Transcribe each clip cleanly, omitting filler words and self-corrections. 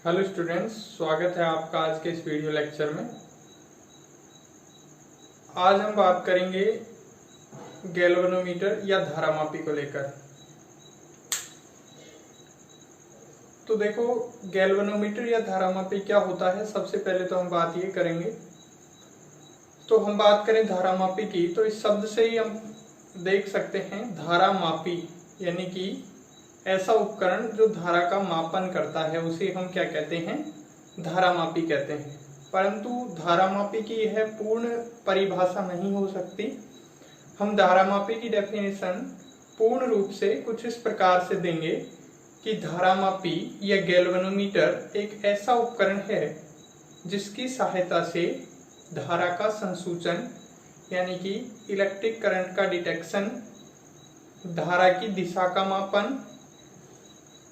Hello students, स्वागत है आपका आज के इस वीडियो लेक्चर में। आज हम बात करेंगे गैल्वेनोमीटर या धारामापी को लेकर। तो देखो, गैल्वेनोमीटर या धारामापी क्या होता है, सबसे पहले तो हम बात ये करेंगे। तो हम बात करें धारामापी की, तो इस शब्द से ही हम देख सकते हैं धारामापी यानी कि ऐसा उपकरण जो धारा का मापन करता है उसे हम क्या कहते हैं, धारामापी कहते हैं। परंतु धारामापी की यह पूर्ण परिभाषा नहीं हो सकती। हम धारामापी की डेफिनेशन पूर्ण रूप से कुछ इस प्रकार से देंगे कि धारामापी या गैल्वेनोमीटर एक ऐसा उपकरण है जिसकी सहायता से धारा का संसूचन यानी कि इलेक्ट्रिक करंट का डिटेक्शन, धारा की दिशा का मापन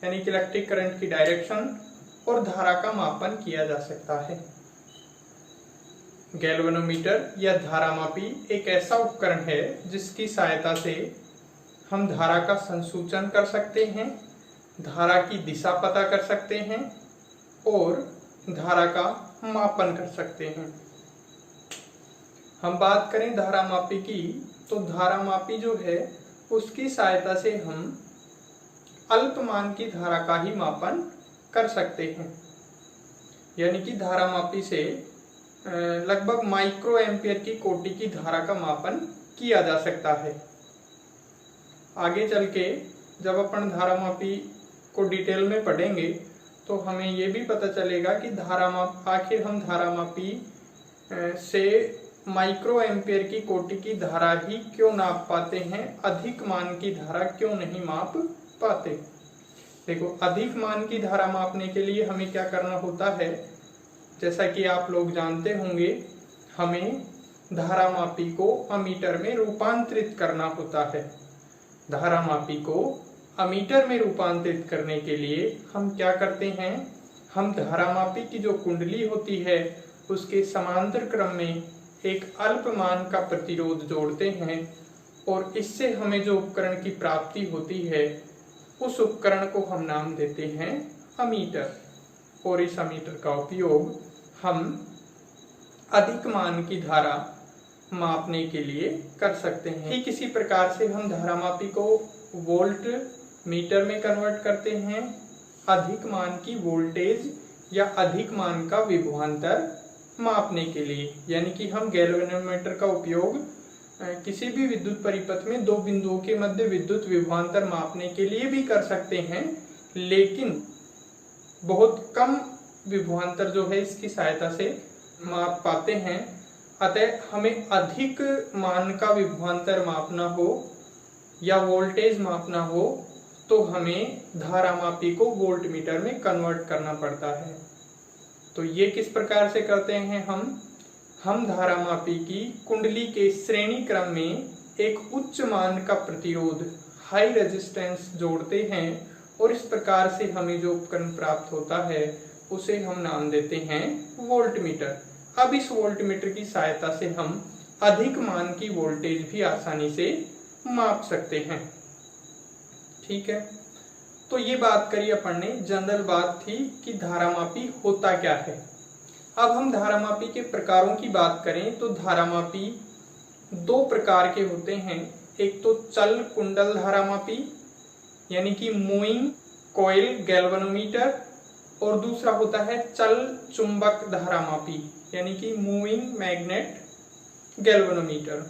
यानी कि इलेक्ट्रिक करंट की डायरेक्शन और धारा का मापन किया जा सकता है। गैल्वेनोमीटर या धारामापी एक ऐसा उपकरण है जिसकी सहायता से हम धारा का संसूचन कर सकते हैं, धारा की दिशा पता कर सकते हैं और धारा का मापन कर सकते हैं। हम बात करें धारामापी की, तो धारामापी जो है उसकी सहायता से हम अल्पमान की धारा का ही मापन कर सकते हैं। यानी कि धारामापी से लगभग माइक्रो एम्पियर की कोटि की धारा का मापन किया जा सकता है। आगे चल के जब अपन धारामापी को डिटेल में पढ़ेंगे तो हमें ये भी पता चलेगा कि आखिर हम धारामापी से माइक्रो एम्पियर की कोटि की धारा ही क्यों नाप पाते हैं, अधिक मान की धारा क्यों नहीं माप पाते। देखो, अधिक मान की धारा मापने के लिए हमें क्या करना होता है, जैसा कि आप लोग जानते होंगे, हमें धारामापी को अमीटर में रूपांतरित करना होता है। धारामापी को अमीटर में रूपांतरित करने के लिए हम क्या करते हैं, हम धारामापी की जो कुंडली होती है उसके समांतर क्रम में एक अल्प मान का प्रतिरोध जोड़ते हैं और इससे हमें जो उपकरण की प्राप्ति होती है उस उपकरण को हम नाम देते हैं अमीटर। और इस अमीटर का उपयोग हम अधिक मान की धारा मापने के लिए कर सकते हैं। ठीक इसी प्रकार से हम धारामापी को वोल्ट मीटर में कन्वर्ट करते हैं अधिक मान की वोल्टेज या अधिक मान का विभवांतर मापने के लिए। यानी कि हम गैल्वेनोमीटर का उपयोग किसी भी विद्युत परिपथ में दो बिंदुओं के मध्य विद्युत विभवांतर मापने के लिए भी कर सकते हैं, लेकिन बहुत कम विभवांतर जो है इसकी सहायता से माप पाते हैं। अतः हमें अधिक मान का विभवांतर मापना हो या वोल्टेज मापना हो तो हमें धारामापी को वोल्टमीटर में कन्वर्ट करना पड़ता है। तो ये किस प्रकार से करते हैं, हम धारामापी की कुंडली के श्रेणी क्रम में एक उच्च मान का प्रतिरोध हाई रेजिस्टेंस जोड़ते हैं और इस प्रकार से हमें जो उपकरण प्राप्त होता है उसे हम नाम देते हैं वोल्टमीटर। अब इस वोल्टमीटर की सहायता से हम अधिक मान की वोल्टेज भी आसानी से माप सकते हैं। ठीक है, तो ये बात करी अपन ने, जनरल बात थी कि धारामापी होता क्या है। अब हम धारामापी के प्रकारों की बात करें तो धारामापी दो प्रकार के होते हैं। एक तो चल कुंडल धारामापी यानी कि मूविंग कॉइल गैल्वेनोमीटर और दूसरा होता है चल चुंबक धारामापी यानी कि मूविंग मैग्नेट गैल्वेनोमीटर।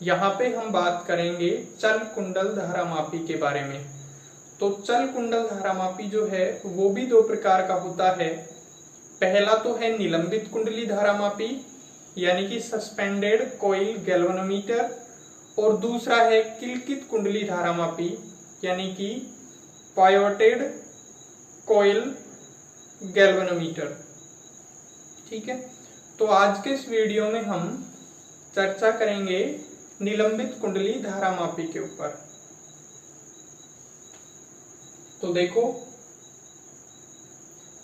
यहाँ पे हम बात करेंगे चल कुंडल धारामापी के बारे में। तो चल कुंडल धारामापी जो है वो भी दो प्रकार का होता है। पहला तो है निलंबित कुंडली धारामापी यानी कि सस्पेंडेड कॉइल गैल्वेनोमीटर और दूसरा है किलकित कुंडली धारामापी यानी कि पायोटेड कॉइल गैल्वेनोमीटर। ठीक है, तो आज के इस वीडियो में हम चर्चा करेंगे निलंबित कुंडली धारामापी के ऊपर। तो देखो,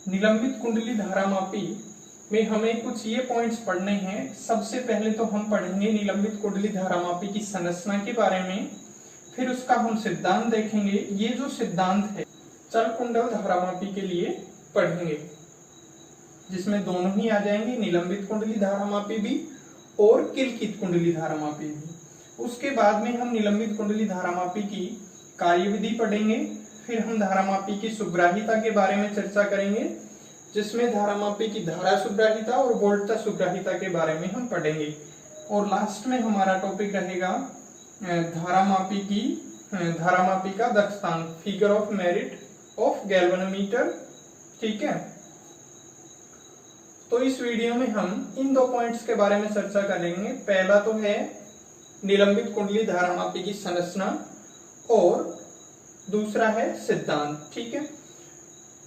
निलंबित कुंडली धारामापी में हमें कुछ ये पॉइंट्स पढ़ने हैं। सबसे पहले तो हम पढ़ेंगे निलंबित कुंडली धारामापी की संरचना के बारे में, फिर उसका हम सिद्धांत देखेंगे। ये जो सिद्धांत है चल कुंडल धारामापी के लिए पढ़ेंगे। जिसमें दोनों ही आ जाएंगे, निलंबित कुंडली धारामापी भी और किलकित कुंडली धारामापी भी। उसके बाद में हम निलंबित कुंडली धारामापी की कार्यविधि पढ़ेंगे, फिर हम धारामापी की सुग्राहिता के बारे में चर्चा करेंगे, जिसमें धारामापी की धारा सुग्राहिता और वोल्टता सुग्राहिता के बारे में हम पढ़ेंगे, और लास्ट में हमारा टॉपिक रहेगा धारामापी का दक्षतांक, figure of merit of galvanometer. ठीक है, तो इस वीडियो में हम इन 2 पॉइंट्स के बारे में चर्चा करेंगे। पहला तो है निलंबित कुंडली धारामापी की संरचना और दूसरा है सिद्धांत। ठीक है,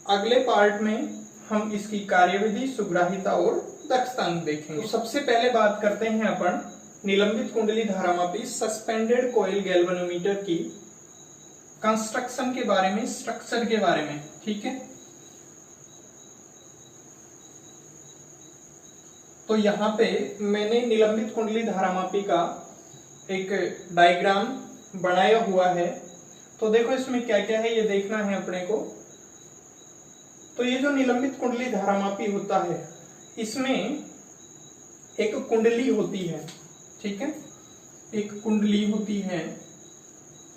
अगले पार्ट में हम इसकी कार्यविधि, सुग्राहिता और दक्षतांक देखेंगे। तो सबसे पहले बात करते हैं अपन निलंबित कुंडली धारामापी सस्पेंडेड कॉइल गैल्वेनोमीटर की कंस्ट्रक्शन के बारे में, स्ट्रक्चर के बारे में। ठीक है, तो यहाँ पे मैंने निलंबित कुंडली धारामापी का एक डायग्राम बनाया हुआ है। तो देखो इसमें क्या क्या है ये देखना है अपने को। तो ये जो निलंबित कुंडली धारामापी होता है, इसमें एक कुंडली होती है। ठीक है, एक कुंडली होती है,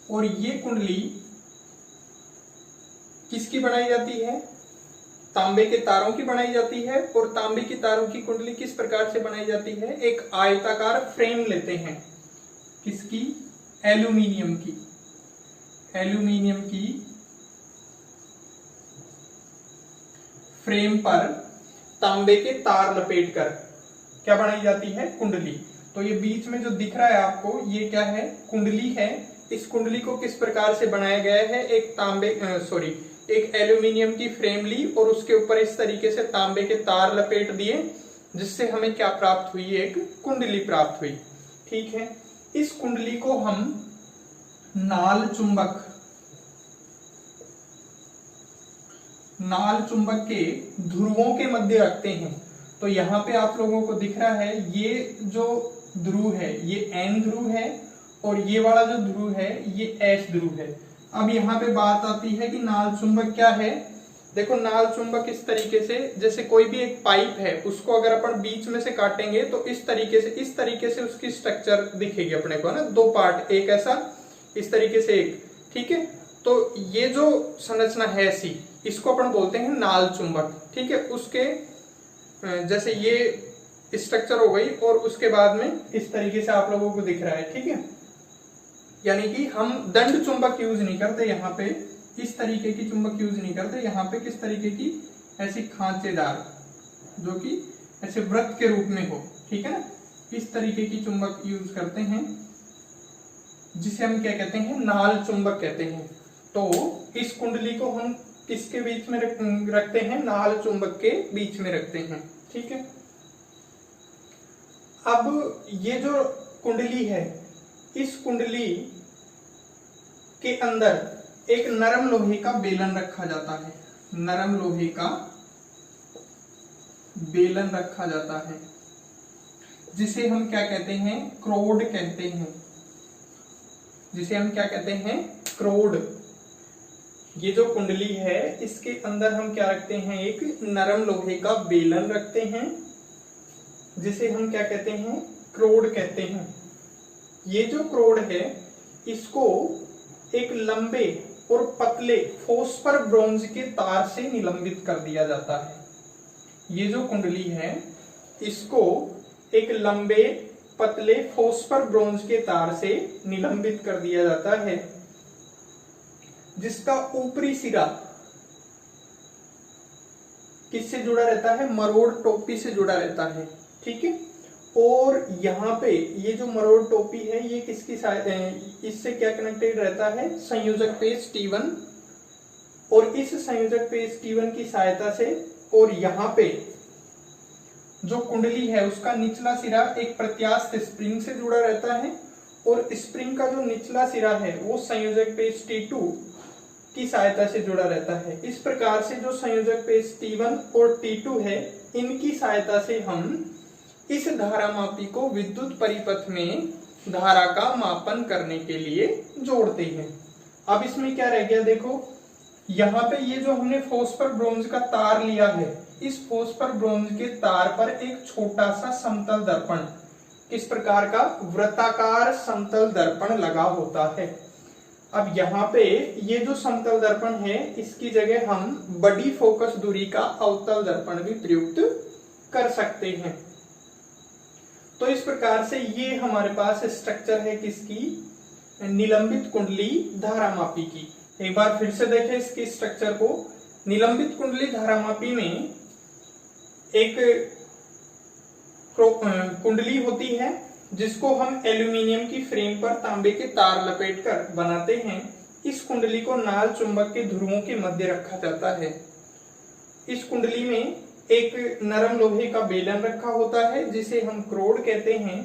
और ये कुंडली किसकी बनाई जाती है? तांबे के तारों की बनाई जाती है। और तांबे की तारों की कुंडली किस प्रकार से बनाई जाती है? एक आयताकार फ्रेम लेते हैं। किसकी? एल्यूमिनियम की। एल्यूमिनियम की फ्रेम पर तांबे के तार लपेटकर क्या बनाई जाती है? कुंडली। तो ये बीच में जो दिख रहा है आपको, ये क्या है? कुंडली है। इस कुंडली को किस प्रकार से बनाया गया है? एक एल्यूमिनियम की फ्रेम ली और उसके ऊपर इस तरीके से तांबे के तार लपेट दिए, जिससे हमें क्या प्राप्त हुई? एक कुंडली प्राप्त हुई। ठीक है, इस कुंडली को हम नाल चुंबक के ध्रुवों के मध्य रखते हैं। तो यहाँ पे आप लोगों को दिख रहा है, ये जो ध्रुव है ये N ध्रुव है, और ये वाला जो ध्रुव है ये S ध्रुव है। अब यहाँ पे बात आती है कि नाल चुंबक क्या है। देखो, नाल चुंबक इस तरीके से, जैसे कोई भी एक पाइप है, उसको अगर अपन बीच में से काटेंगे तो इस तरीके से उसकी स्ट्रक्चर दिखेगी अपने को, है ना। 2 पार्ट, एक ऐसा, इस तरीके से एक। ठीक है, तो ये जो संरचना है ऐसी, इसको अपन बोलते हैं नाल चुंबक। ठीक है, उसके जैसे ये स्ट्रक्चर हो गई, और उसके बाद में इस तरीके से आप लोगों को दिख रहा है। ठीक है, यानी कि हम दंड चुंबक यूज नहीं करते, यहाँ पे इस तरीके की चुंबक यूज नहीं करते। यहाँ पे किस तरीके की? ऐसी खांचेदार, जो कि ऐसे वृत्त के रूप में हो। ठीक है ना, इस तरीके की चुंबक यूज करते हैं, जिसे हम क्या कहते हैं? नाल चुंबक कहते हैं। तो इस कुंडली को हम किसके बीच में रखते हैं? नाल चुंबक के बीच में रखते हैं। ठीक है, अब ये जो कुंडली है, इस कुंडली के अंदर एक नरम लोहे का बेलन रखा जाता है। नरम लोहे का बेलन रखा जाता है, जिसे हम क्या कहते हैं? क्रोड कहते हैं। जिसे हम क्या कहते हैं? क्रोड। ये जो कुंडली है, इसके अंदर हम क्या रखते हैं? एक नरम लोहे का बेलन रखते हैं, जिसे हम क्या कहते हैं? क्रोड कहते हैं। ये जो क्रोड है, इसको एक लंबे और पतले फोस्फर ब्रोंज के तार से निलंबित कर दिया जाता है। ये जो कुंडली है, इसको एक लंबे पतले फोस्फर ब्रोंज के तार से निलंबित कर दिया जाता है, जिसका ऊपरी सिरा किससे जुड़ा रहता है? मरोड़ टोपी से जुड़ा रहता है। ठीक है, और यहाँ पे ये जो मरोड़ टोपी है, ये किसकी इससे क्या कनेक्टेड रहता है? संयोजक पेच T1, और इस संयोजक पेच T1 की सहायता से, और यहाँ पे जो कुंडली है उसका निचला सिरा एक प्रत्यास्थ स्प्रिंग से जुड़ा रहता है, और स्प्रिंग का जो निचला सिरा है वो संयोजक पेच T2 की सहायता से जुड़ा रहता है। इस प्रकार से जो संयोजक पेच T1 और T2 है, इनकी सहायता से हम इस धारामापी को विद्युत परिपथ में धारा का मापन करने के लिए जोड़ते हैं। अब इसमें क्या रह गया? देखो, यहाँ पे ये जो हमने फोस्फर ब्रोंज का तार लिया है, इस फोस्फर ब्रोंज के तार पर एक छोटा सा समतल दर्पण, इस प्रकार का वृत्ताकार समतल दर्पण लगा होता है। अब यहाँ पे ये जो समतल दर्पण है, इसकी जगह हम बड़ी फोकस दूरी का अवतल दर्पण भी प्रयुक्त कर सकते हैं। तो इस प्रकार से ये हमारे पास स्ट्रक्चर है किसकी, निलंबित कुंडली धारामापी की। एक बार फिर से देखें इसके स्ट्रक्चर को। निलंबित कुंडली धारामापी में एक कुंडली होती है जिसको हम एल्यूमिनियम की फ्रेम पर तांबे के तार लपेटकर बनाते हैं। इस कुंडली को नाल चुंबक के ध्रुवों के मध्य रखा जाता है। इस कुंडली में एक नरम लोहे का बेलन रखा होता है जिसे हम क्रोड कहते हैं।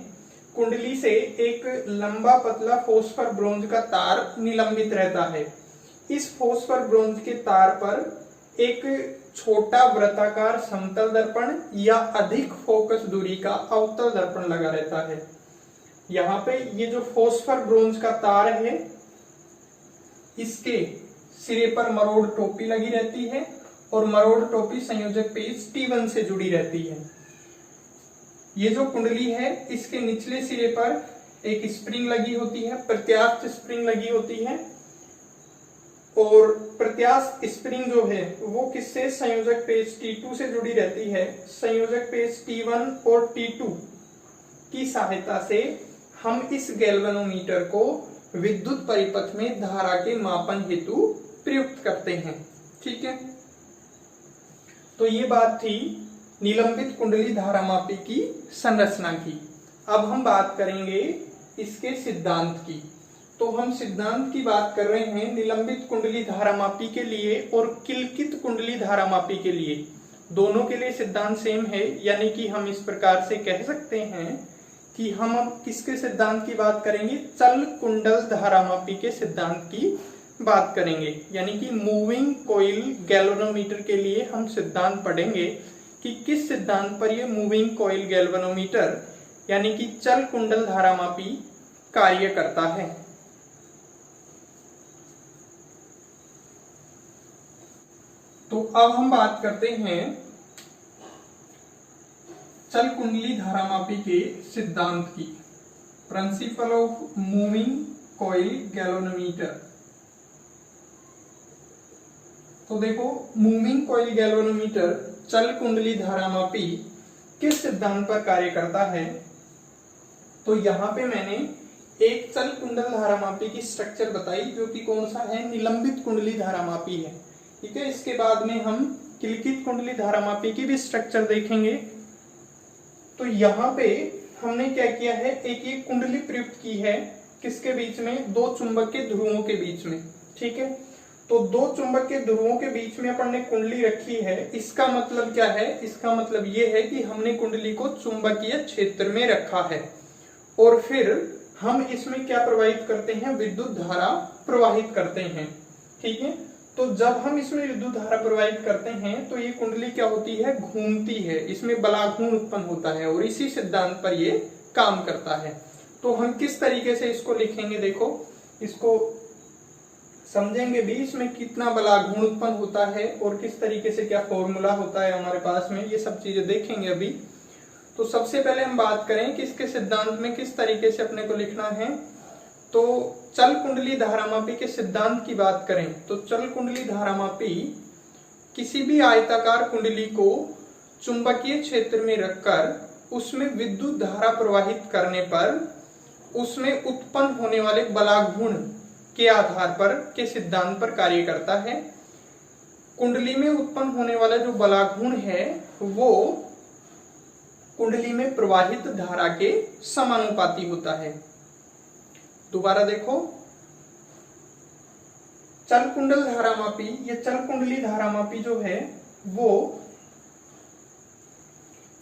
कुंडली से एक लंबा पतला फोस्फर ब्रोंज का तार निलंबित रहता है। इस फोस्फर ब्रोंज के तार पर एक छोटा वृत्ताकार समतल दर्पण या अधिक फोकस दूरी का अवतल दर्पण लगा रहता है। यहाँ पे ये जो फोस्फर ब्रोंज का तार है, इसके सिरे पर मरोड़ टोपी लगी रहती है और मरोड़ टोपी संयोजक पेच T1 से जुड़ी रहती है। ये जो कुंडली है, इसके निचले सिरे पर एक स्प्रिंग लगी होती है, प्रत्यास्थ स्प्रिंग लगी होती है, और प्रत्यास्थ स्प्रिंग जो है वो किससे, संयोजक पेच T2 से जुड़ी रहती है। संयोजक पेच T1 और T2 की सहायता से हम इस गैल्वेनोमीटर को विद्युत परिपथ में धारा के मापन हेतु प्रयुक्त करते हैं। ठीक है, तो ये बात थी निलंबित कुंडली धारामापी की संरचना की। अब हम बात करेंगे इसके सिद्धांत की। तो हम सिद्धांत की बात कर रहे हैं निलंबित कुंडली धारामापी के लिए और किलकित कुंडली धारामापी के लिए। दोनों के लिए सिद्धांत सेम है, यानी कि हम इस प्रकार से कह सकते हैं कि हम अब किसके सिद्धांत की बात करेंगे, चल कुंडल धारामापी के सिद्धांत की बात करेंगे। यानी कि मूविंग कॉइल गैल्वेनोमीटर के लिए हम सिद्धांत पढ़ेंगे कि किस सिद्धांत पर ये मूविंग कॉइल गैल्वेनोमीटर यानी कि चल कुंडल धारामापी कार्य करता है। तो अब हम बात करते हैं चल कुंडली धारामापी के सिद्धांत की। Principle of moving coil galvanometer. तो देखो, मूविंग कॉइल गैल्वेनोमीटर चल कुंडली धारामापी किस सिद्धांत पर कार्य करता है। तो यहाँ पे मैंने एक चल कुंडल धारामापी की स्ट्रक्चर बताई जो कि कौन सा है, निलंबित कुंडली धारामापी है। ठीक है, इसके बाद में हम किलकित कुंडली धारामापी की भी स्ट्रक्चर देखेंगे। तो यहाँ पे हमने क्या किया है, एक ये कुंडली प्रयुक्त की है किसके बीच में, दो चुंबक के ध्रुवों के बीच में। ठीक है, तो दो चुंबक के ध्रुवों के बीच में अपन ने कुंडली रखी है। इसका मतलब क्या है, इसका मतलब ये है कि हमने कुंडली को चुंबकीय क्षेत्र में रखा है और फिर हम इसमें क्या प्रवाहित करते हैं, विद्युत धारा प्रवाहित करते हैं। ठीक है, तो जब हम इसमें विद्युत धारा प्रवाहित करते हैं तो ये कुंडली क्या होती है, घूमती है, इसमें बलाघूर्ण उत्पन्न होता है और इसी सिद्धांत पर ये काम करता है। तो हम किस तरीके से इसको लिखेंगे, देखो इसको समझेंगे भी, इसमें कितना बलाघूर्ण उत्पन्न होता है और किस तरीके से क्या फॉर्मूला होता है हमारे पास में, ये सब चीजें देखेंगे अभी। तो सबसे पहले हम बात करें कि इसके सिद्धांत में किस तरीके से अपने को लिखना है। तो चल कुंडली धारामापी के सिद्धांत की बात करें तो चल कुंडली धारामापी किसी भी आयताकार कुंडली को चुंबकीय क्षेत्र में रखकर उसमें विद्युत धारा प्रवाहित करने पर उसमें उत्पन्न होने वाले बलाघूर्ण के आधार पर के सिद्धांत पर कार्य करता है। कुंडली में उत्पन्न होने वाला जो बलाघूर्ण है वो कुंडली में प्रवाहित धारा के समानुपाती होता है। दोबारा देखो, चल कुंडल धारामापी, ये चल कुंडली धारामापी जो है वो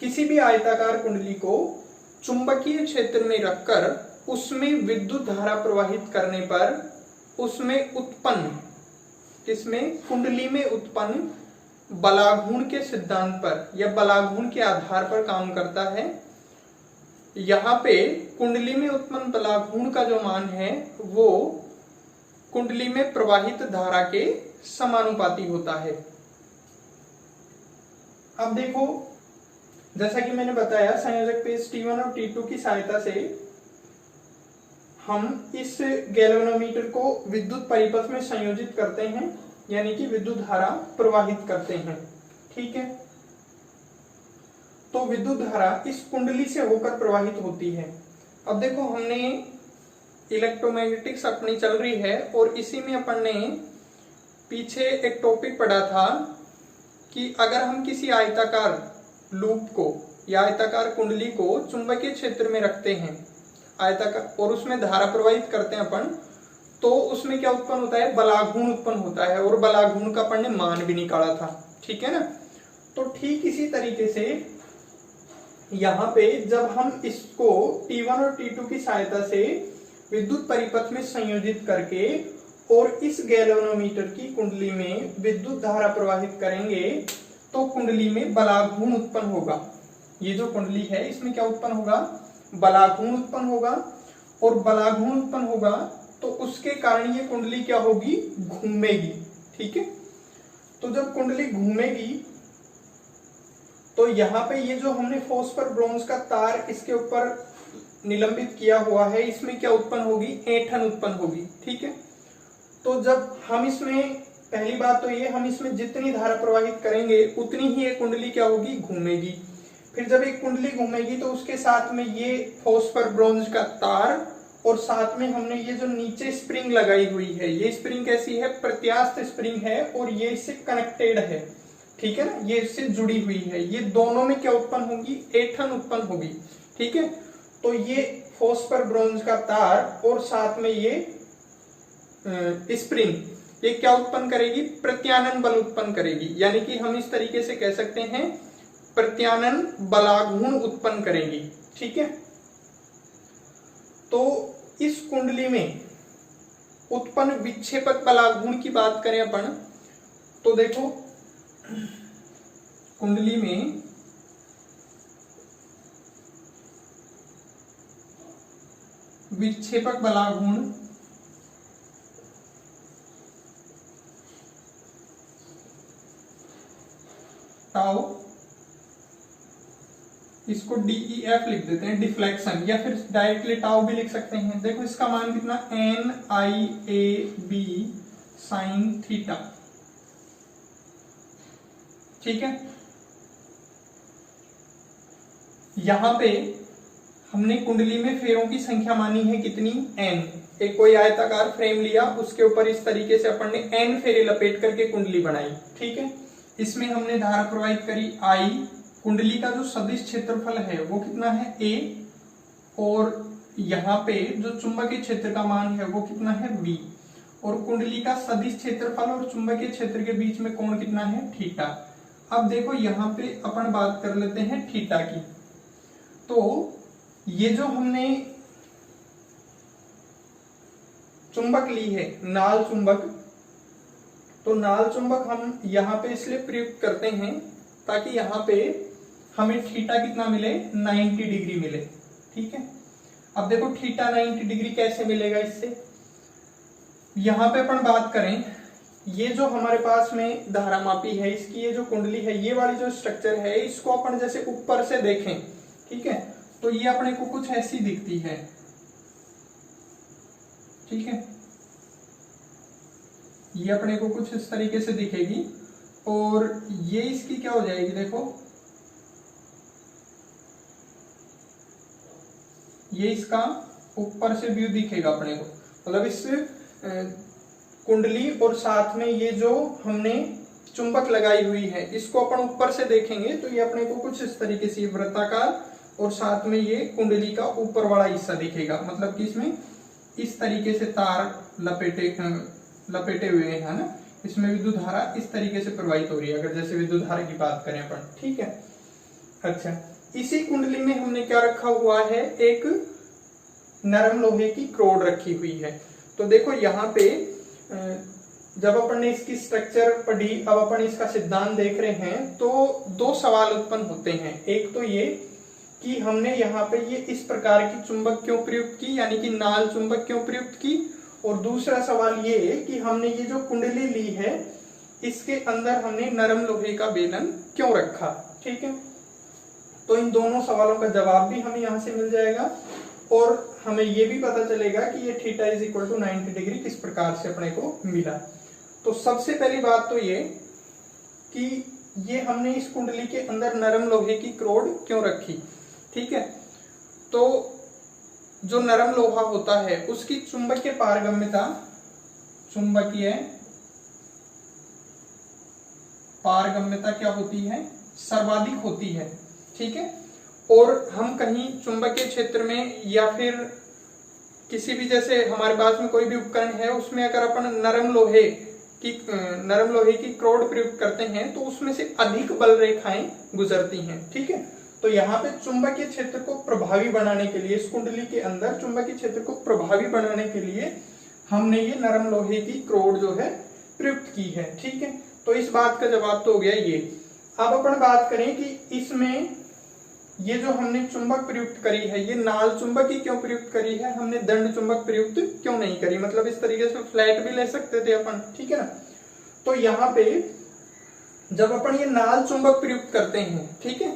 किसी भी आयताकार कुंडली को चुंबकीय क्षेत्र में रखकर उसमें विद्युत धारा प्रवाहित करने पर उसमें उत्पन्न, किसमें, कुंडली में उत्पन्न बलाघूर्ण के सिद्धांत पर या बलाघूर्ण के आधार पर काम करता है। यहाँ पे कुंडली में उत्पन्न बलाघूर्ण का जो मान है वो कुंडली में प्रवाहित धारा के समानुपाती होता है। अब देखो, जैसा कि मैंने बताया, संयोजक पेच T1 और T2 की सहायता से हम इस गैल्वेनोमीटर को विद्युत परिपथ में संयोजित करते हैं, यानी कि विद्युत धारा प्रवाहित करते हैं। ठीक है, तो विद्युत धारा इस कुंडली से होकर प्रवाहित होती है। अब देखो, हमने इलेक्ट्रोमैग्नेटिक्स अपनी चल रही है और इसी में अपन ने पीछे एक टॉपिक पढ़ा था कि अगर हम किसी आयताकार लूप को या आयताकार कुंडली को चुंबकीय क्षेत्र में रखते हैं आयताकार और उसमें धारा प्रवाहित करते हैं अपन, तो उसमें क्या उत्पन्न होता है, बलाघूर्ण उत्पन्न होता है, और बलाघूर्ण का अपन ने मान भी निकाला था। ठीक है ना। तो ठीक इसी तरीके से यहाँ पे जब हम इसको T1 और T2 की सहायता से विद्युत परिपथ में संयोजित करके और इस गैल्वेनोमीटर की कुंडली में विद्युत धारा प्रवाहित करेंगे, तो कुंडली में बलाघूर्ण उत्पन्न होगा। ये जो कुंडली है इसमें क्या उत्पन्न होगा, बलाघूर्ण उत्पन्न होगा, और बलाघूर्ण उत्पन्न होगा तो उसके कारण ये कुंडली क्या होगी, घूमेगी। ठीक है, तो जब कुंडली घूमेगी तो यहाँ पे ये जो हमने फॉस्फर ब्रोंज का तार इसके ऊपर निलंबित किया हुआ है, इसमें क्या उत्पन्न होगी, ऐंठन उत्पन्न होगी। ठीक है, तो जब हम इसमें, पहली बात तो ये, हम इसमें जितनी धारा प्रवाहित करेंगे उतनी ही ये कुंडली क्या होगी, घूमेगी। फिर जब एक कुंडली घूमेगी तो उसके साथ में ये फॉस्फर ब्रोंज का तार और साथ में हमने ये जो नीचे स्प्रिंग लगाई हुई है, ये स्प्रिंग कैसी है, प्रत्यास्थ स्प्रिंग है और ये इससे कनेक्टेड है। ठीक है ना, ये इससे जुड़ी हुई है। ये दोनों में क्या उत्पन्न होगी, ऐंठन उत्पन्न होगी। ठीक है, तो ये फॉस्फर ब्रोंज का तार और साथ में ये स्प्रिंग, ये क्या उत्पन्न करेगी, प्रत्यानन बल उत्पन्न करेगी। यानी कि हम इस तरीके से कह सकते हैं, प्रत्यानन बलाघूर्ण उत्पन्न करेगी। ठीक है, तो इस कुंडली में उत्पन्न विक्षेपक बलाघूर्ण की बात करें अपन, तो देखो कुंडली में विक्षेपक बलाघूर्ण टाउ, इसको DEF लिख देते हैं, डिफ्लेक्शन, या फिर डायरेक्टली टाउ भी लिख सकते हैं। देखो इसका मान कितना, NIAB साइन थीटा। ठीक है, यहां पे हमने कुंडली में फेरों की संख्या मानी है कितनी, N। एक कोई आयताकार फ्रेम लिया, उसके ऊपर इस तरीके से अपन ने N फेरे लपेट करके कुंडली बनाई। ठीक है, इसमें हमने धारा प्रवाहित करी I, कुंडली का जो सदिश क्षेत्रफल है वो कितना है, A, और यहाँ पे जो चुंबकीय क्षेत्र का मान है वो कितना है, V, और कुंडली का सदिश क्षेत्रफल और चुंबकीय क्षेत्र के बीच में कोण कितना है, थीटा। अब देखो यहाँ पे अपन बात कर लेते हैं थीटा की। तो ये जो हमने चुंबक ली है, नाल चुंबक, तो नाल चुंबक हम यहाँ पे इसलिए प्रयुक्त करते हैं ताकि यहाँ पे हमें थीटा कितना मिले, 90 डिग्री मिले। ठीक है, अब देखो थीटा 90 डिग्री कैसे मिलेगा, इससे यहाँ पे अपन बात करें, ये जो हमारे पास में धारा मापी है, इसकी ये जो कुंडली है, ये वाली जो स्ट्रक्चर है, इसको अपन जैसे ऊपर से देखें, ठीक है, तो ये अपने को कुछ ऐसी दिखती है। ठीक है, ये अपने को कुछ इस तरीके से दिखेगी, और ये इसकी क्या हो जाएगी, देखो ये इसका ऊपर से व्यू दिखेगा अपने को, मतलब इस कुंडली और साथ में ये जो हमने चुंबक लगाई हुई है, इसको अपन ऊपर से देखेंगे तो ये अपने को कुछ इस तरीके से वृत्ताकार, और साथ में ये कुंडली का ऊपर वाला हिस्सा दिखेगा, मतलब कि इसमें इस तरीके से तार लपेटे हुए हैं ना, इसमें विद्युत धारा इस तरीके से प्रवाहित हो रही है, अगर जैसे विद्युत धारा की बात करें अपन। ठीक है, अच्छा, इसी कुंडली में हमने क्या रखा हुआ है, एक नरम लोहे की क्रोड रखी हुई है। तो देखो यहाँ पे जब अपन ने इसकी स्ट्रक्चर पढ़ी, अब अपन इसका सिद्धांत देख रहे हैं, तो दो सवाल उत्पन्न होते हैं। एक तो ये कि हमने यहाँ पे ये इस प्रकार की चुंबक क्यों प्रयुक्त की, यानी कि नाल चुंबक क्यों प्रयुक्त की, और दूसरा सवाल ये कि हमने ये जो कुंडली ली है, इसके अंदर हमने नरम लोहे का बेलन क्यों रखा। ठीक है। तो इन दोनों सवालों का जवाब भी हमें यहाँ से मिल जाएगा और हमें ये भी पता चलेगा कि ये theta is equal to 90 degree किस प्रकार से अपने को मिला। तो सबसे पहली बात तो ये कि ये हमने इस कुंडली के अंदर नरम लोहे की क्रोड क्यों रखी, ठीक है। तो जो नरम लोहा होता है उसकी चुंबकीय पारगम्यता क्या होती है, सर्वाधिक होती है, ठीक है। और हम कहीं चुंबकीय क्षेत्र में या फिर किसी भी, जैसे हमारे पास में कोई भी उपकरण है उसमें अगर अपन नरम लोहे की क्रोड प्रयुक्त करते हैं तो उसमें से अधिक बल रेखाएं गुजरती हैं, ठीक है। तो यहाँ पे चुंबकीय क्षेत्र को प्रभावी बनाने के लिए, इस कुंडली के अंदर चुंबकीय क्षेत्र को प्रभावी बनाने के लिए हमने ये नरम लोहे की क्रोड जो है प्रयुक्त की है, ठीक है। तो इस बात का जवाब तो हो गया ये। अब अपन बात करें कि इसमें ये जो हमने चुंबक प्रयुक्त करी है, ये नाल चुंबक ही क्यों प्रयुक्त करी है, हमने दंड चुंबक प्रयुक्त क्यों नहीं करी, मतलब इस तरीके से फ्लैट भी ले सकते थे अपन, ठीक है ना। तो यहाँ पे जब अपन ये नाल चुंबक प्रयुक्त करते हैं, ठीक है,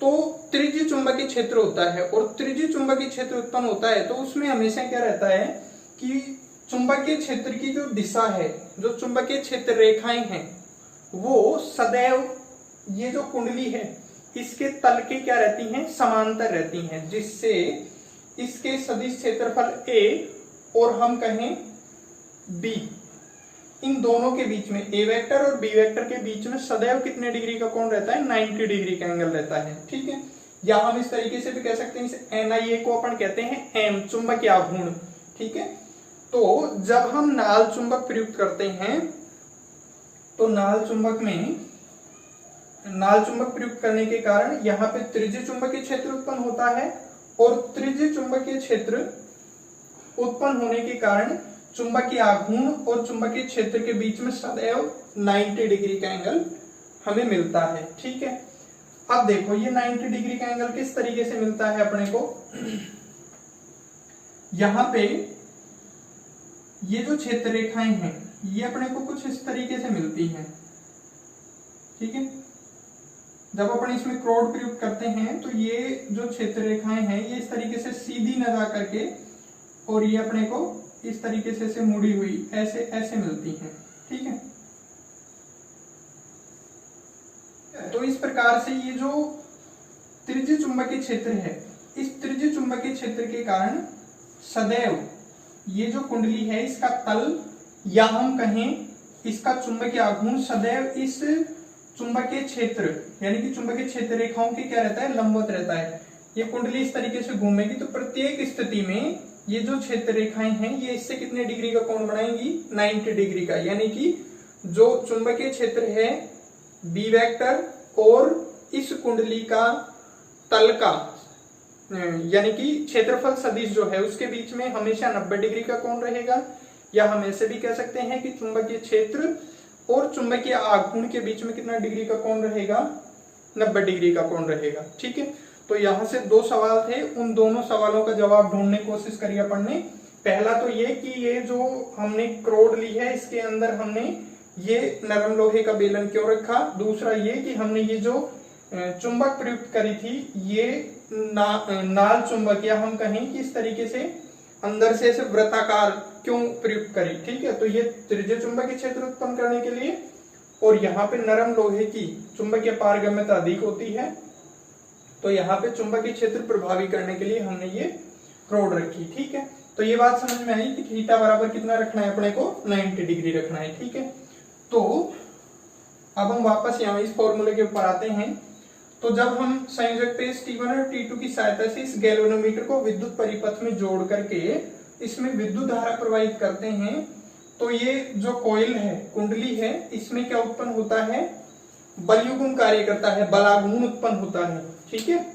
तो त्रिज्यीय चुंबकीय क्षेत्र होता है और त्रिज्यीय चुंबकीय क्षेत्र उत्पन्न होता है तो उसमें हमेशा क्या रहता है कि चुंबकीय क्षेत्र की जो दिशा है, जो चुंबकीय क्षेत्र रेखाएं हैं, वो सदैव ये जो कुंडली है इसके तल के क्या रहती हैं, समांतर रहती हैं, जिससे इसके सदिश क्षेत्रफल A और हम कहें B, इन दोनों के बीच में, A वेक्टर और B वेक्टर के बीच में सदैव कितने डिग्री का कोण रहता है, 90 डिग्री का एंगल रहता है, ठीक है। या हम इस तरीके से भी कह सकते हैं, इस NIA को अपन कहते हैं M, चुंबकीय आघूर्ण, ठीक है। तो जब हम नाल चुंबक प्रयुक्त करते हैं तो नाल चुंबक प्रयुक्त करने के कारण यहाँ पे त्रिज्यीय चुंबकीय क्षेत्र उत्पन्न होता है और त्रिज्यीय चुंबकीय क्षेत्र उत्पन्न होने के कारण चुंबकीय आघूर्ण और चुंबकीय क्षेत्र के बीच में सदैव 90 डिग्री का एंगल हमें मिलता है, ठीक है। अब देखो ये 90 डिग्री का एंगल किस तरीके से मिलता है अपने को, यहाँ पे ये जो क्षेत्र रेखाएं हैं ये अपने को कुछ इस तरीके से मिलती हैं, ठीक है। जब अपन इसमें क्रोड प्रयुक्त करते हैं तो ये जो क्षेत्र रेखाएं हैं ये इस तरीके से सीधी न जा करके और ये अपने को इस तरीके से मुड़ी हुई ऐसे मिलती हैं, ठीक है। तो इस प्रकार से ये जो त्रिज्यीय चुंबकीय क्षेत्र है, इस त्रिज्यीय चुंबकीय क्षेत्र के कारण सदैव ये जो कुंडली है इसका तल या हम कहें इसका चुंबकीय आघूर्ण सदैव इस चुंबकीय क्षेत्र यानी कि चुंबकीय क्षेत्र रेखाओं के क्या रहता है, लंबवत रहता है। ये कुंडली इस तरीके से घूमेगी तो प्रत्येक स्थिति में ये जो क्षेत्र रेखाएं हैं ये इससे कितने डिग्री का कोण बनाएंगी, 90 डिग्री का। यानी कि जो चुंबकीय क्षेत्र है बी वेक्टर और इस कुंडली का तल का यानी कि क्षेत्रफल सदिश जो है उसके बीच में हमेशा 90 डिग्री का कोण रहेगा। या हम ऐसे भी कह सकते हैं कि चुंबकीय क्षेत्र और चुंबकीय आघूर्ण के बीच में कितना डिग्री का कोण रहेगा, 90 डिग्री का कोण रहेगा, ठीक है। तो यहाँ से दो सवाल थे, उन दोनों सवालों का जवाब ढूंढने की कोशिश करी अपन ने। पहला तो ये कि ये जो हमने क्रोड ली है इसके अंदर हमने ये नरम लोहे का बेलन क्यों रखा। दूसरा ये कि हमने ये जो चुंबक प्रयुक्त करी थी ये नाल चुंबक या हम कहें कि इस तरीके से अंदर से वृत्ताकार क्यों प्रयुक्त करी, ठीक है। तो ये त्रिज्यीय चुंबकीय क्षेत्र उत्पन्न करने के लिए और यहाँ पे नरम लोहे की चुंबकीय पारगम्यता अधिक होती है तो यहाँ पे चुंबकीय क्षेत्र प्रभावी करने के लिए हमने ये क्रोड रखी, ठीक है। तो ये बात समझ में आई कि थीटा बराबर कितना रखना है अपने को, 90 डिग्री रखना है, ठीक है। तो अब हम वापस यहाँ इस फॉर्मूले के ऊपर आते हैं। तो जब हम संयोजक पेश T1 और T2 की सहायता से इस गैल्वेनोमीटर को विद्युत परिपथ में जोड़ करके इसमें विद्युत धारा प्रवाहित करते हैं तो ये जो कॉइल है, कुंडली है, इसमें क्या उत्पन्न होता है, बलयुग्म कार्य करता है, बलाघूर्ण उत्पन्न होता है, ठीक है,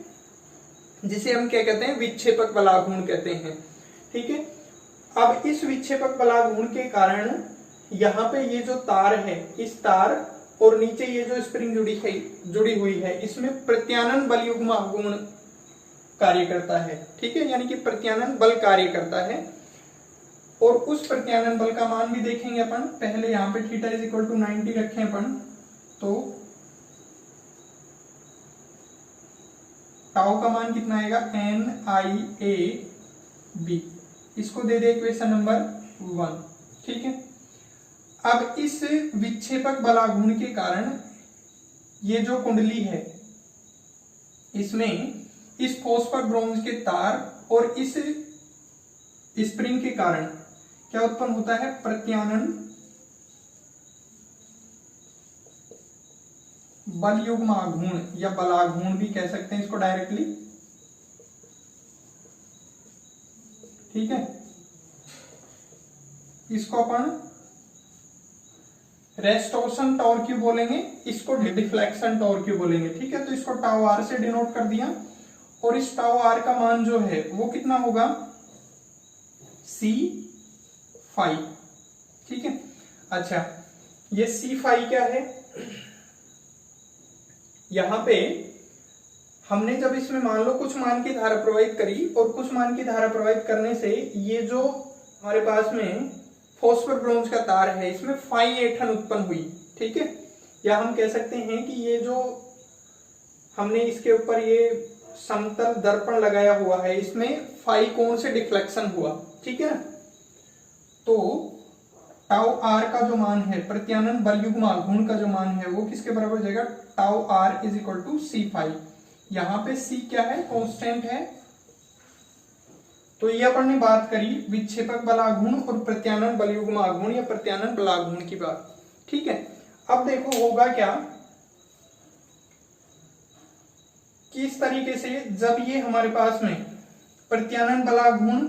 जिसे हम क्या कहते हैं, विक्षेपक बलाघूर्ण कहते हैं, ठीक है। अब इस विक्षेपक बलाघूर्ण के कारण यहाँ पे ये जो तार है, इस तार और नीचे ये जो स्प्रिंग जुड़ी हुई है इसमें प्रत्यानन बलयुग्म आघूर्ण कार्य करता है, ठीक है, यानी कि प्रत्यानन बल कार्य करता है। और उस प्रत्यानन बल का मान भी देखेंगे अपन। पहले यहाँ पे थीटा इज इक्वल टू 90 रखें अपन, तो टाउ का मान कितना आएगा NIAB, इसको दे दे इक्वेशन नंबर 1। ठीक है, अब इस विक्षेपक बलाघूर्ण के कारण ये जो कुंडली है इसमें इस फॉस्फर ब्रोंज के तार और इस स्प्रिंग के कारण क्या उत्पन्न होता है, प्रत्यानन बल युग्म आघूर्ण या बलाघूर्ण भी कह सकते हैं इसको डायरेक्टली। ठीक है, इसको अपन रेस्टोर्शन टॉर्क क्यों बोलेंगे, इसको डिफ्लेक्शन टॉर्क क्यों बोलेंगे। ठीक है, तो इसको टाउ आर से डिनोट कर दिया और इस टाउ आर का मान जो है वो कितना होगा C5। ठीक है, अच्छा ये C5 क्या है, यहां पे हमने जब इसमें मान लो कुछ मान की धारा प्रवाहित करी और कुछ मान की धारा प्रवाहित करने से ये जो हमारे पास में फॉस्फर ब्रोंज का तार है इसमें फाई ऐंठन उत्पन्न हुई। ठीक है, या हम कह सकते हैं कि ये जो हमने इसके ऊपर ये समतल दर्पण लगाया हुआ है इसमें फाई कोण से डिफ्लेक्शन हुआ। ठीक है ना, तो टाउ आर का जो मान है, प्रत्यानन बल युग्म आघूर्ण का जो मान है वो किसके बराबर हो जाएगा, tau R is equal to C5। यहां पे C क्या है, कांस्टेंट है। तो ये अपन ने बात करी विक्षेपक बलाघूर्ण और प्रत्यानन बल युग्म आघूर्ण या प्रत्यानन बलाघूर्ण की बात। ठीक है, अब देखो होगा क्या कि इस तरीके से जब ये हमारे पास में प्रत्यानन बलाघूर्ण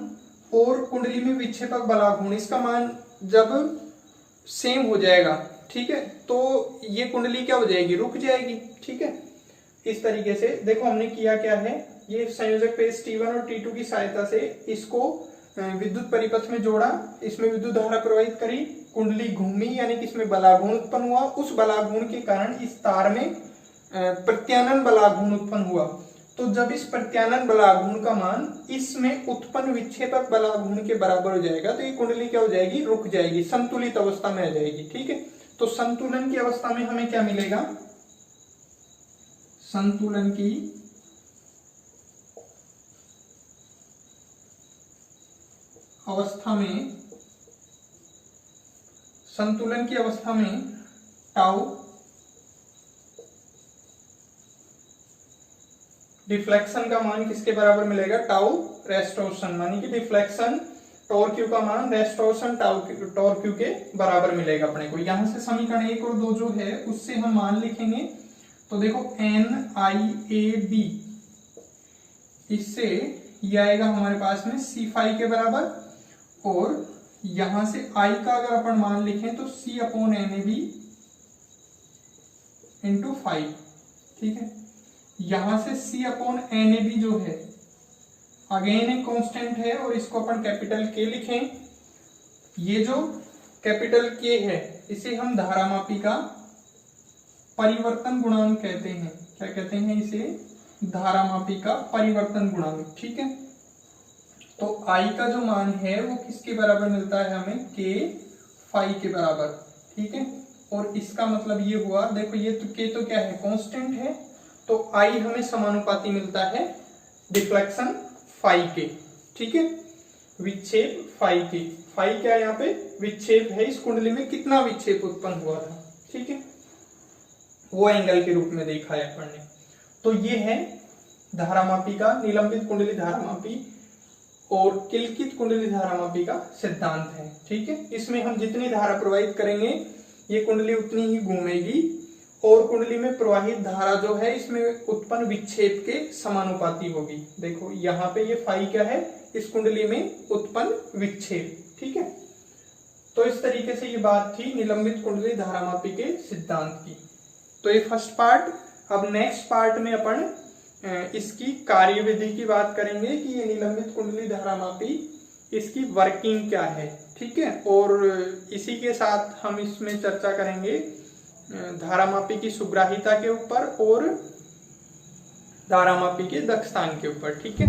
और कुंडली में विक्षेपक बलाघूर्ण इसका मान जब सेम हो जाएगा, ठीक है, तो ये कुंडली क्या हो जाएगी, रुक जाएगी। ठीक है, इस तरीके से देखो हमने किया क्या है, ये संयोजक पेश T1 और T2 की सहायता से इसको विद्युत परिपथ में जोड़ा, इसमें विद्युत धारा प्रवाहित करी, कुंडली घूमी यानी कि इसमें बलाघूर्ण उत्पन्न हुआ। उस बलाघूर्ण के कारण इस तार में प्रत्यानन बलाघूर्ण उत्पन्न हुआ। तो जब इस प्रत्यानन बलाघूर्ण का मान इसमें उत्पन्न विक्षेपक बलाघूर्ण के बराबर हो जाएगा तो ये कुंडली क्या हो जाएगी, रुक जाएगी, संतुलित अवस्था में आ जाएगी। ठीक है, तो संतुलन की अवस्था में हमें क्या मिलेगा, संतुलन की अवस्था में, संतुलन की अवस्था में टाउ डिफ्लेक्शन का मान किसके बराबर मिलेगा, टाउ रेस्टोर्शन, मानी कि डिफ्लेक्शन टॉर्क क्यू का मान रेस्टोर्शन टॉर्क क्यू के बराबर मिलेगा अपने को। यहां से समीकरण 1 और 2 जो है उससे हम मान लिखेंगे। तो देखो NIAB, इससे ये आएगा हमारे पास में C5 के बराबर, और यहां से I का अगर अपन मान लिखें तो C/NAB इंटू 5। ठीक है, यहां से C/NAB जो है अगेन एक कांस्टेंट है और इसको अपन कैपिटल K लिखें। ये जो कैपिटल K है इसे हम धारामापी का परिवर्तन गुणांक कहते हैं। क्या कहते हैं इसे, धारामापी का परिवर्तन गुणांक। ठीक है, तो I का जो मान है वो किसके बराबर मिलता है हमें, K/5 के बराबर। ठीक है, और इसका मतलब ये हुआ, देखो ये तो K तो क्या है, कांस्टेंट है, तो I हमें समानुपाती मिलता है डिफ्लेक्शन फाई के। ठीक है, विक्षेप फाई के, फाई क्या है यहाँ पे, विक्षेप है, इस कुंडली में कितना विक्षेप उत्पन्न हुआ था। ठीक है, वो एंगल के रूप में देखा है अपन ने। तो ये है धारामापी का, निलंबित कुंडली धारामापी और किलकित कुंडली धारामापी का सिद्धांत है। ठीक है, इसमें हम जितनी धारा प्रवाहित करेंगे ये कुंडली उतनी ही घूमेगी और कुंडली में प्रवाहित धारा जो है इसमें उत्पन्न विक्षेप के समानुपाती होगी। देखो यहाँ पे ये फाई क्या है, इस कुंडली में उत्पन्न विक्षेप। ठीक है, तो इस तरीके से ये बात थी निलंबित कुंडली धारामापी के सिद्धांत की। तो ये फर्स्ट पार्ट। अब नेक्स्ट पार्ट में अपन इसकी कार्यविधि की बात करेंगे कि ये निलंबित कुंडली धारामापी इसकी वर्किंग क्या है। ठीक है, और इसी के साथ हम इसमें चर्चा करेंगे धारामापी की सुग्राहिता के ऊपर और धारामापी के दक्षतांक के ऊपर। ठीक है।